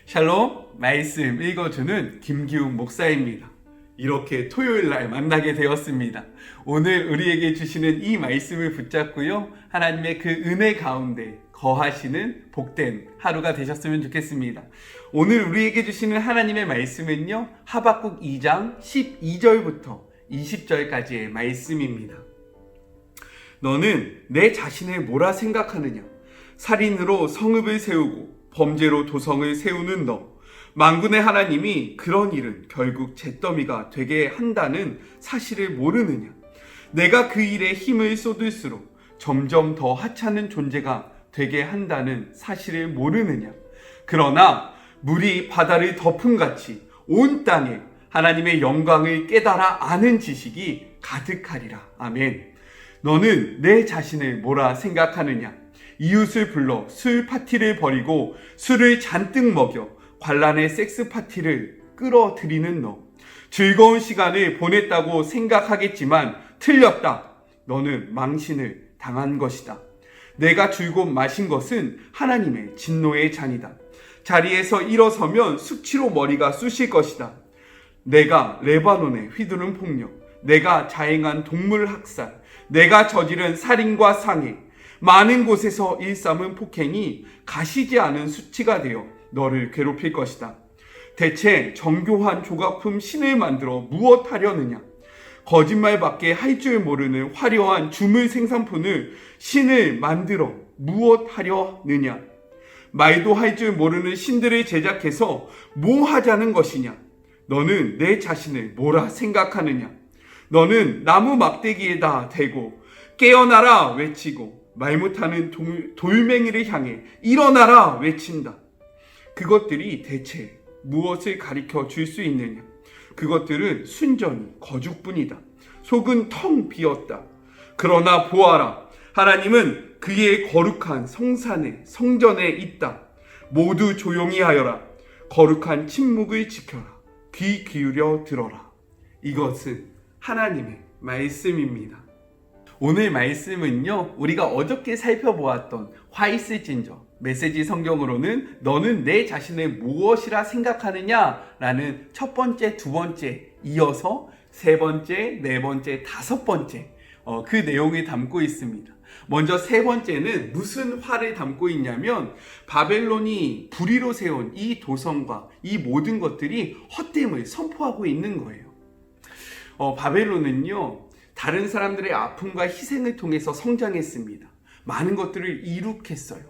샬롬, 말씀 읽어주는 김기웅 목사입니다. 이렇게 토요일날 만나게 되었습니다. 오늘 우리에게 주시는 이 말씀을 붙잡고요, 하나님의 그 은혜 가운데 거하시는 복된 하루가 되셨으면 좋겠습니다. 오늘 우리에게 주시는 하나님의 말씀은요, 하박국 2장 12절부터 20절까지의 말씀입니다. 너는 내 자신을 뭐라 생각하느냐? 살인으로 성읍을 세우고 범죄로 도성을 세우는 너, 만군의 하나님이 그런 일은 결국 잿더미가 되게 한다는 사실을 모르느냐? 내가 그 일에 힘을 쏟을수록 점점 더 하찮은 존재가 되게 한다는 사실을 모르느냐? 그러나 물이 바다를 덮음같이 온 땅에 하나님의 영광을 깨달아 아는 지식이 가득하리라. 아멘. 너는 내 자신을 뭐라 생각하느냐? 이웃을 불러 술 파티를 벌이고 술을 잔뜩 먹여 관란의 섹스 파티를 끌어들이는 너, 즐거운 시간을 보냈다고 생각하겠지만 틀렸다. 너는 망신을 당한 것이다. 내가 줄곧 마신 것은 하나님의 진노의 잔이다. 자리에서 일어서면 수치로 머리가 쑤실 것이다. 내가 레바논에 휘두른 폭력, 내가 자행한 동물 학살, 내가 저지른 살인과 상해, 많은 곳에서 일삼은 폭행이 가시지 않은 수치가 되어 너를 괴롭힐 것이다. 대체 정교한 조각품 신을 만들어 무엇하려느냐? 거짓말밖에 할 줄 모르는 화려한 주물 생산품을 신을 만들어 무엇하려느냐? 말도 할 줄 모르는 신들을 제작해서 뭐 하자는 것이냐? 너는 내 자신을 뭐라 생각하느냐? 너는 나무 막대기에다 대고 깨어나라 외치고 말 못하는 돌멩이를 향해 일어나라 외친다. 그것들이 대체 무엇을 가리켜 줄 수 있느냐? 그것들은 순전히 거죽뿐이다. 속은 텅 비었다. 그러나 보아라, 하나님은 그의 거룩한 성산에 성전에 있다. 모두 조용히 하여라. 거룩한 침묵을 지켜라. 귀 기울여 들어라. 이것은 하나님의 말씀입니다. 오늘 말씀은요, 우리가 어저께 살펴보았던 화이스진저 메시지 성경으로는 너는 내 자신을 무엇이라 생각하느냐? 라는 첫 번째, 두 번째, 이어서 세 번째, 네 번째, 다섯 번째 그 내용을 담고 있습니다. 먼저 세 번째는 무슨 화를 담고 있냐면, 바벨론이 불의로 세운 이 도성과 이 모든 것들이 헛됨을 선포하고 있는 거예요. 바벨론은요, 다른 사람들의 아픔과 희생을 통해서 성장했습니다. 많은 것들을 이룩했어요.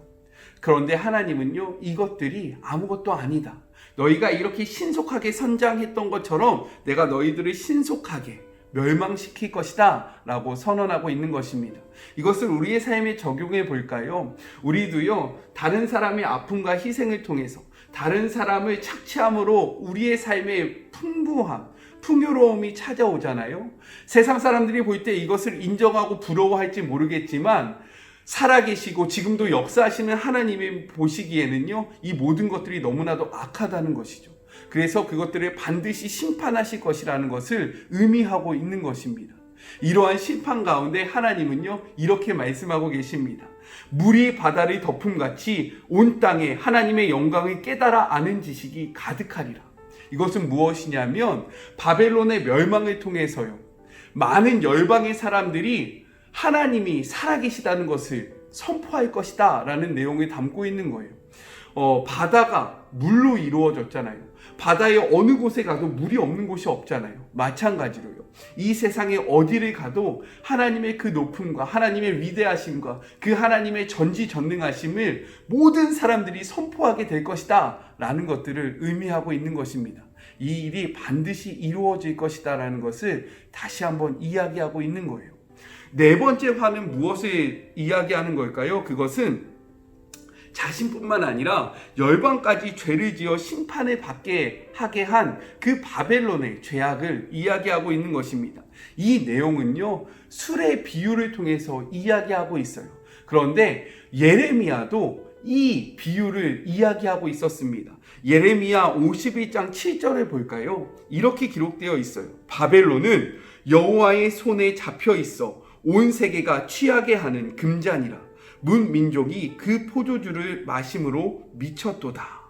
그런데 하나님은요, 이것들이 아무것도 아니다. 너희가 이렇게 신속하게 성장했던 것처럼 내가 너희들을 신속하게 멸망시킬 것이다 라고 선언하고 있는 것입니다. 이것을 우리의 삶에 적용해 볼까요? 우리도요, 다른 사람의 아픔과 희생을 통해서 다른 사람을 착취함으로 우리의 삶에 풍요로움이 찾아오잖아요. 세상 사람들이 볼 때 이것을 인정하고 부러워할지 모르겠지만, 살아계시고 지금도 역사하시는 하나님이 보시기에는요, 이 모든 것들이 너무나도 악하다는 것이죠. 그래서 그것들을 반드시 심판하실 것이라는 것을 의미하고 있는 것입니다. 이러한 심판 가운데 하나님은요, 이렇게 말씀하고 계십니다. 물이 바다를 덮음같이 온 땅에 하나님의 영광을 깨달아 아는 지식이 가득하리라. 이것은 무엇이냐면, 바벨론의 멸망을 통해서요, 많은 열방의 사람들이 하나님이 살아계시다는 것을 선포할 것이다 라는 내용을 담고 있는 거예요. 바다가 물로 이루어졌잖아요. 바다의 어느 곳에 가도 물이 없는 곳이 없잖아요. 마찬가지로요, 이 세상에 어디를 가도 하나님의 그 높음과 하나님의 위대하심과 그 하나님의 전지전능하심을 모든 사람들이 선포하게 될 것이다 라는 것들을 의미하고 있는 것입니다. 이 일이 반드시 이루어질 것이다 라는 것을 다시 한번 이야기하고 있는 거예요. 네 번째 화는 무엇을 이야기하는 걸까요? 그것은 자신뿐만 아니라 열방까지 죄를 지어 심판을 받게 하게 한 그 바벨론의 죄악을 이야기하고 있는 것입니다. 이 내용은요, 술의 비유를 통해서 이야기하고 있어요. 그런데 예레미야도 이 비유를 이야기하고 있었습니다. 예레미야 51장 7절을 볼까요? 이렇게 기록되어 있어요. 바벨론은 여호와의 손에 잡혀 있어 온 세계가 취하게 하는 금잔이라. 문 민족이 그 포도주를 마심으로 미쳤도다.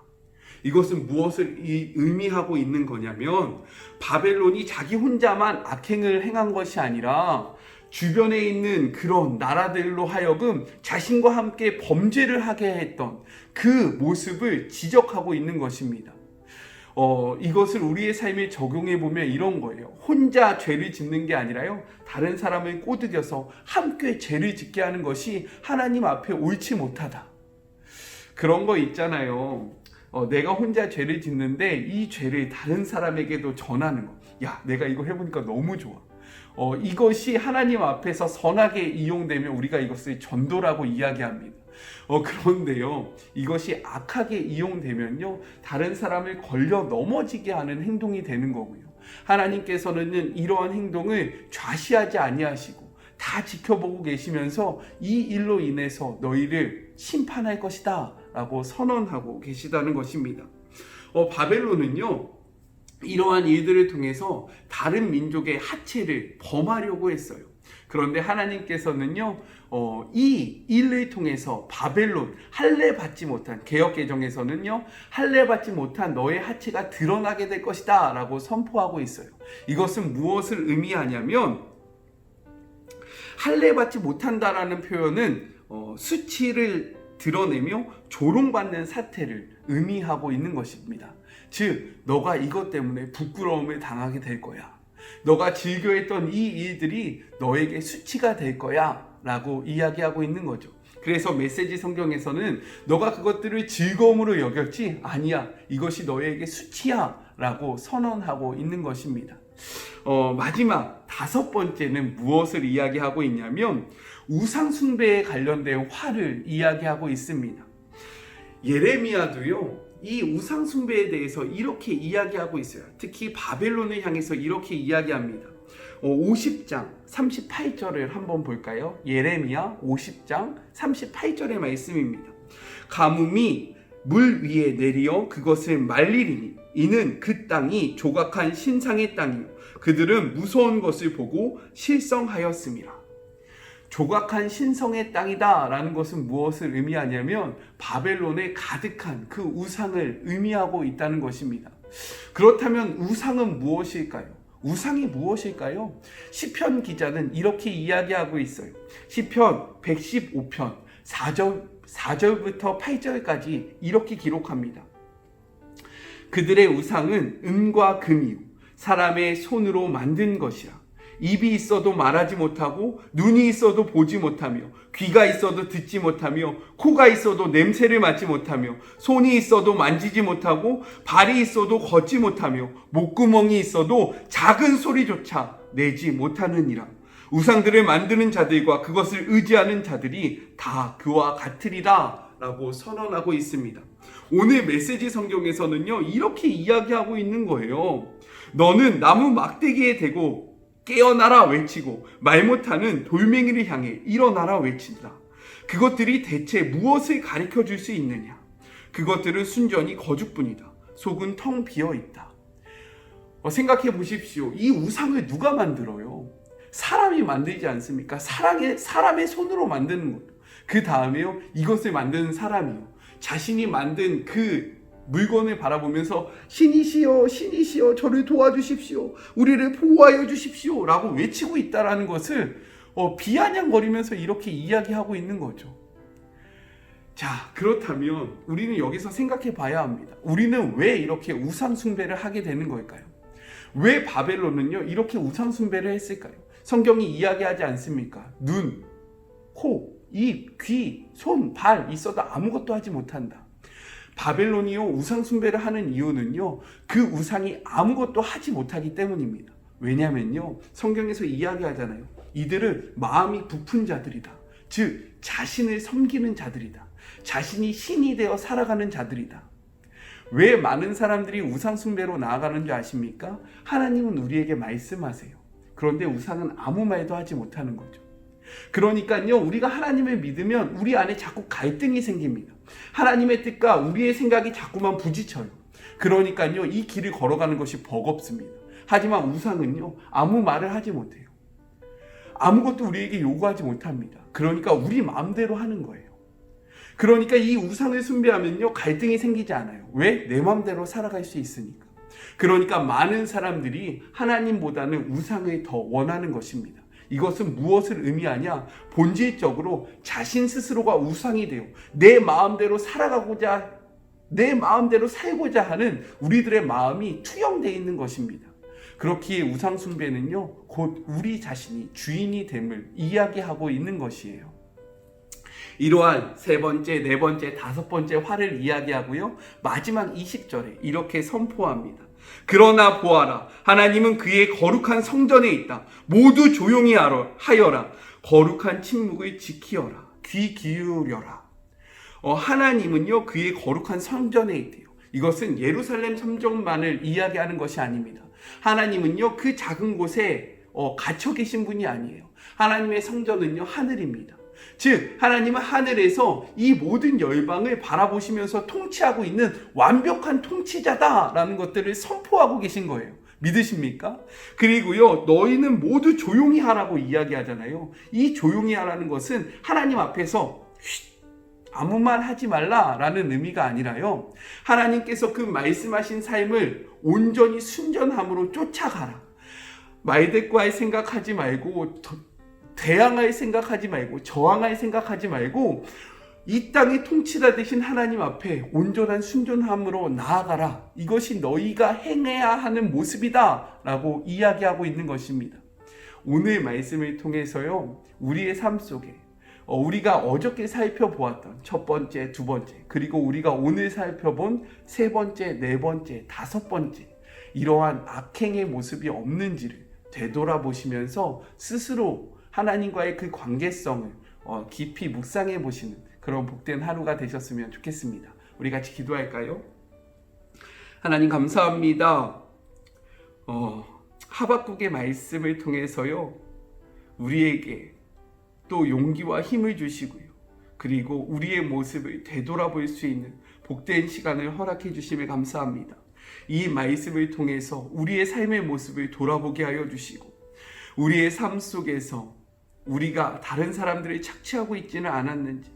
이것은 무엇을 의미하고 있는 거냐면 바벨론이 자기 혼자만 악행을 행한 것이 아니라 주변에 있는 그런 나라들로 하여금 자신과 함께 범죄를 하게 했던 그 모습을 지적하고 있는 것입니다. 이것을 우리의 삶에 적용해 보면 이런 거예요. 혼자 죄를 짓는 게 아니라요, 다른 사람을 꼬드겨서 함께 죄를 짓게 하는 것이 하나님 앞에 옳지 못하다. 그런 거 있잖아요. 내가 혼자 죄를 짓는데 이 죄를 다른 사람에게도 전하는 거. 야, 내가 이거 해보니까 너무 좋아. 이것이 하나님 앞에서 선하게 이용되면 우리가 이것을 전도라고 이야기합니다. 그런데요, 이것이 악하게 이용되면요, 다른 사람을 걸려 넘어지게 하는 행동이 되는 거고요. 하나님께서는 이러한 행동을 좌시하지 아니하시고 다 지켜보고 계시면서 이 일로 인해서 너희를 심판할 것이다 라고 선언하고 계시다는 것입니다. 바벨론은요, 이러한 일들을 통해서 다른 민족의 하체를 범하려고 했어요. 그런데 하나님께서는요, 이 일을 통해서 바벨론, 할례 받지 못한, 개역개정에서는요, 할례 받지 못한 너의 하체가 드러나게 될 것이다 라고 선포하고 있어요. 이것은 무엇을 의미하냐면, 할례 받지 못한다라는 표현은 수치를 드러내며 조롱받는 사태를 의미하고 있는 것입니다. 즉, 너가 이것 때문에 부끄러움을 당하게 될 거야. 너가 즐겨했던 이 일들이 너에게 수치가 될 거야 라고 이야기하고 있는 거죠. 그래서 메시지 성경에서는 너가 그것들을 즐거움으로 여겼지? 아니야, 이것이 너에게 수치야 라고 선언하고 있는 것입니다. 마지막 5번째는 무엇을 이야기하고 있냐면 우상 숭배에 관련된 화를 이야기하고 있습니다. 예레미야도요, 이 우상 숭배에 대해서 이렇게 이야기하고 있어요. 특히 바벨론을 향해서 이렇게 이야기합니다. 50장 38절을 한번 볼까요? 예레미야 50장 38절의 말씀입니다. 가뭄이 물 위에 내리어 그것을 말리리니 이는 그 땅이 조각한 신상의 땅이요 그들은 무서운 것을 보고 실성하였음이라. 조각한 신성의 땅이다 라는 것은 무엇을 의미하냐면 바벨론에 가득한 그 우상을 의미하고 있다는 것입니다. 그렇다면 우상은 무엇일까요? 우상이 무엇일까요? 시편 기자는 이렇게 이야기하고 있어요. 시편 115편 4절부터 8절까지 이렇게 기록합니다. 그들의 우상은 은과 금이요 사람의 손으로 만든 것이라. 입이 있어도 말하지 못하고 눈이 있어도 보지 못하며 귀가 있어도 듣지 못하며 코가 있어도 냄새를 맡지 못하며 손이 있어도 만지지 못하고 발이 있어도 걷지 못하며 목구멍이 있어도 작은 소리조차 내지 못하느니라. 우상들을 만드는 자들과 그것을 의지하는 자들이 다 그와 같으리라 라고 선언하고 있습니다. 오늘 메시지 성경에서는요, 이렇게 이야기하고 있는 거예요. 너는 나무 막대기에 대고 깨어나라 외치고 말 못하는 돌멩이를 향해 일어나라 외친다. 그것들이 대체 무엇을 가르쳐 줄 수 있느냐? 그것들은 순전히 거죽뿐이다. 속은 텅 비어 있다. 생각해 보십시오. 이 우상을 누가 만들어요? 사람이 만들지 않습니까? 사람의 손으로 만드는 거예요. 그 다음에요, 이것을 만드는 사람이요, 자신이 만든 그 물건을 바라보면서 신이시여 신이시여 저를 도와주십시오, 우리를 보호하여 주십시오 라고 외치고 있다는 것을 비아냥거리면서 이렇게 이야기하고 있는 거죠. 자, 그렇다면 우리는 여기서 생각해 봐야 합니다. 우리는 왜 이렇게 우상 숭배를 하게 되는 걸까요? 왜 바벨론은요 이렇게 우상 숭배를 했을까요? 성경이 이야기하지 않습니까? 눈, 코, 입, 귀, 손, 발 있어도 아무것도 하지 못한다. 바벨론이요 우상 숭배를 하는 이유는요, 그 우상이 아무것도 하지 못하기 때문입니다. 왜냐면요, 성경에서 이야기하잖아요. 이들은 마음이 부푼 자들이다. 즉 자신을 섬기는 자들이다. 자신이 신이 되어 살아가는 자들이다. 왜 많은 사람들이 우상 숭배로 나아가는 줄 아십니까? 하나님은 우리에게 말씀하세요. 그런데 우상은 아무 말도 하지 못하는 거죠. 그러니까요, 우리가 하나님을 믿으면 우리 안에 자꾸 갈등이 생깁니다. 하나님의 뜻과 우리의 생각이 자꾸만 부딪혀요. 그러니까요, 이 길을 걸어가는 것이 버겁습니다. 하지만 우상은요, 아무 말을 하지 못해요. 아무것도 우리에게 요구하지 못합니다. 그러니까 우리 마음대로 하는 거예요. 그러니까 이 우상을 숭배하면요, 갈등이 생기지 않아요. 왜? 내 마음대로 살아갈 수 있으니까. 그러니까 많은 사람들이 하나님보다는 우상을 더 원하는 것입니다. 이것은 무엇을 의미하냐? 본질적으로 자신 스스로가 우상이 되어 내 마음대로 살아가고자, 내 마음대로 살고자 하는 우리들의 마음이 투영되어 있는 것입니다. 그렇기에 우상 숭배는요, 곧 우리 자신이 주인이 됨을 이야기하고 있는 것이에요. 이러한 세 번째, 네 번째, 다섯 번째 화를 이야기하고요, 마지막 20절에 이렇게 선포합니다. 그러나 보아라, 하나님은 그의 거룩한 성전에 있다. 모두 조용히 하여라. 거룩한 침묵을 지키어라. 귀 기울여라. 하나님은요, 그의 거룩한 성전에 있대요. 이것은 예루살렘 성전만을 이야기하는 것이 아닙니다. 하나님은요, 그 작은 곳에 갇혀 계신 분이 아니에요. 하나님의 성전은요, 하늘입니다. 즉 하나님은 하늘에서 이 모든 열방을 바라보시면서 통치하고 있는 완벽한 통치자다라는 것들을 선포하고 계신 거예요. 믿으십니까? 그리고요, 너희는 모두 조용히 하라고 이야기하잖아요. 이 조용히 하라는 것은 하나님 앞에서 아무 말 하지 말라라는 의미가 아니라요, 하나님께서 그 말씀하신 삶을 온전히 순전함으로 쫓아가라. 말대꾸할 생각하지 말고, 대항할 생각하지 말고, 저항할 생각하지 말고, 이 땅의 통치자 되신 하나님 앞에 온전한 순전함으로 나아가라. 이것이 너희가 행해야 하는 모습이다 라고 이야기하고 있는 것입니다. 오늘 말씀을 통해서요, 우리의 삶 속에 우리가 어저께 살펴보았던 첫 번째, 두 번째, 그리고 우리가 오늘 살펴본 세 번째, 네 번째, 다섯 번째, 이러한 악행의 모습이 없는지를 되돌아보시면서 스스로 하나님과의 그 관계성을 깊이 묵상해 보시는 그런 복된 하루가 되셨으면 좋겠습니다. 우리 같이 기도할까요? 하나님 감사합니다. 하박국의 말씀을 통해서요, 우리에게 또 용기와 힘을 주시고요, 그리고 우리의 모습을 되돌아볼 수 있는 복된 시간을 허락해 주심에 감사합니다. 이 말씀을 통해서 우리의 삶의 모습을 돌아보게 하여 주시고, 우리의 삶 속에서 우리가 다른 사람들을 착취하고 있지는 않았는지,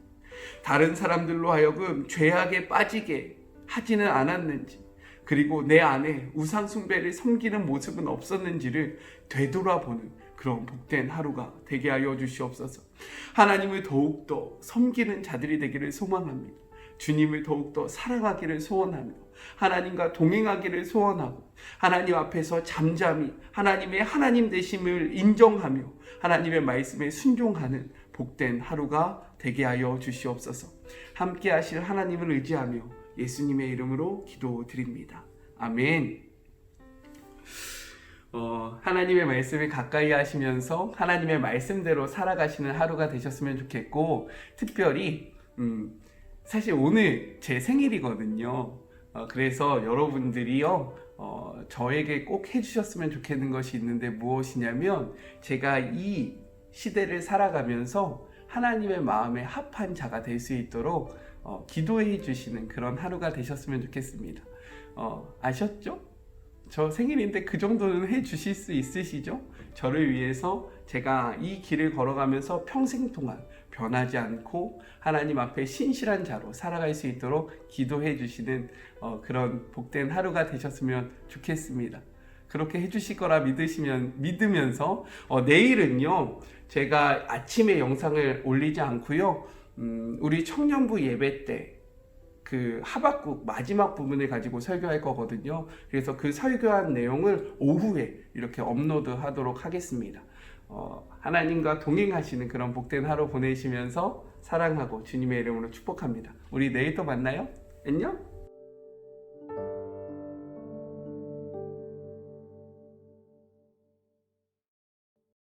다른 사람들로 하여금 죄악에 빠지게 하지는 않았는지, 그리고 내 안에 우상 숭배를 섬기는 모습은 없었는지를 되돌아보는 그런 복된 하루가 되게 하여 주시옵소서. 하나님을 더욱더 섬기는 자들이 되기를 소망합니다. 주님을 더욱더 사랑하기를 소원하며 하나님과 동행하기를 소원하고, 하나님 앞에서 잠잠히 하나님의 하나님 되심을 인정하며 하나님의 말씀에 순종하는 복된 하루가 되게 하여 주시옵소서. 함께 하실 하나님을 의지하며 예수님의 이름으로 기도드립니다. 아멘. 하나님의 말씀을 가까이 하시면서 하나님의 말씀대로 살아가시는 하루가 되셨으면 좋겠고, 특별히 사실 오늘 제 생일이거든요. 그래서 여러분들이요, 저에게 꼭 해주셨으면 좋겠는 것이 있는데, 무엇이냐면 제가 이 시대를 살아가면서 하나님의 마음에 합한 자가 될 수 있도록 기도해 주시는 그런 하루가 되셨으면 좋겠습니다. 아셨죠? 저 생일인데 그 정도는 해 주실 수 있으시죠? 저를 위해서 제가 이 길을 걸어가면서 평생 동안 변하지 않고 하나님 앞에 신실한 자로 살아갈 수 있도록 기도해 주시는 그런 복된 하루가 되셨으면 좋겠습니다. 그렇게 해주실 거라 믿으면서 내일은요, 제가 아침에 영상을 올리지 않고요, 우리 청년부 예배 때 그 하박국 마지막 부분을 가지고 설교할 거거든요. 그래서 그 설교한 내용을 오후에 이렇게 업로드 하도록 하겠습니다. 하나님과 동행하시는 그런 복된 하루 보내시면서 사랑하고 주님의 이름으로 축복합니다. 우리 내일 또 만나요. 안녕.